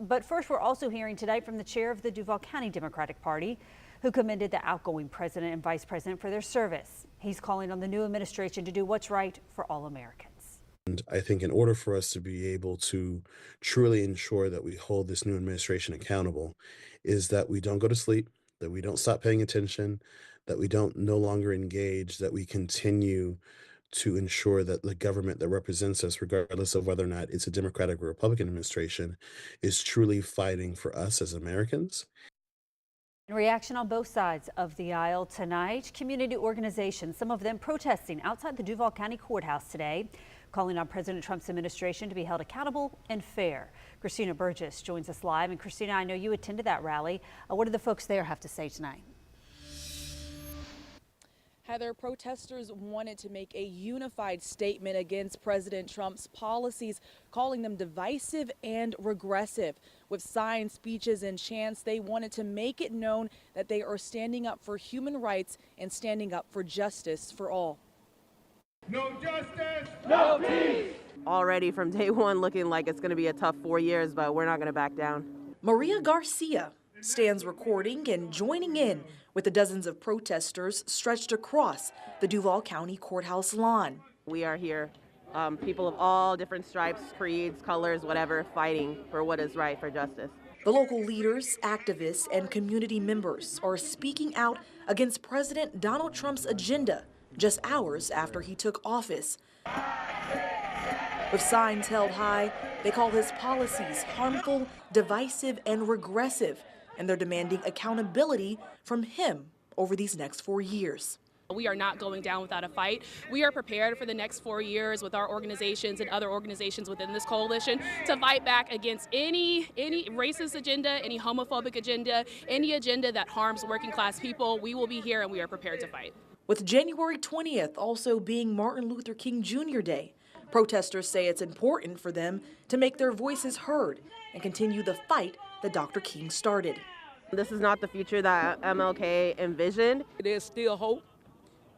But first, we're also hearing tonight from the chair of the Duval County Democratic Party, who commended the outgoing president and vice president for their service. He's calling on the new administration to do what's right for all Americans. And I think in order for us to be able to truly ensure that we hold this new administration accountable is that we don't go to sleep, that we don't stop paying attention, that we don't no longer engage, that we continue to ensure that the government that represents us, regardless of whether or not it's a Democratic or Republican administration, is truly fighting for us as Americans. In reaction on both sides of the aisle tonight, community organizations, some of them protesting outside the Duval County Courthouse today, calling on President Trump's administration to be held accountable and fair. Christina Burgess joins us live. And Christina, I know you attended that rally. What do the folks there have to say tonight? Heather, protesters wanted to make a unified statement against President Trump's policies, calling them divisive and regressive. With signs, speeches, and chants, they wanted to make it known that they are standing up for human rights and standing up for justice for all. No justice, no peace. Already from day one looking like it's going to be a tough 4 years, but we're not going to back down. Maria Garcia stands recording and joining in with the dozens of protesters stretched across the Duval County Courthouse lawn. We are here, people of all different stripes, creeds, colors, whatever, fighting for what is right, for justice. The local leaders, activists, and community members are speaking out against President Donald Trump's agenda just hours after he took office. With signs held high, they call his policies harmful, divisive, and regressive, and they're demanding accountability from him over these next 4 years. We are not going down without a fight. We are prepared for the next 4 years with our organizations and other organizations within this coalition to fight back against any racist agenda, any homophobic agenda, any agenda that harms working class people. We will be here and we are prepared to fight. With January 20th also being Martin Luther King Jr. Day, protesters say it's important for them to make their voices heard and continue the fight that Dr. King started. This is not the future that MLK envisioned. There's still hope,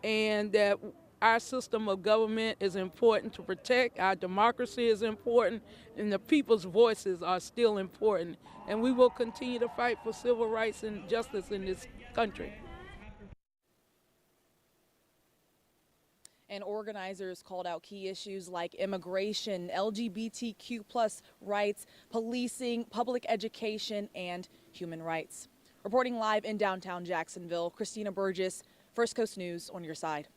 and that our system of government is important to protect, our democracy is important, and the people's voices are still important. And we will continue to fight for civil rights and justice in this country. And organizers called out key issues like immigration, LGBTQ+ rights, policing, public education, and human rights. Reporting live in downtown Jacksonville, Christina Burgess, First Coast News on your side.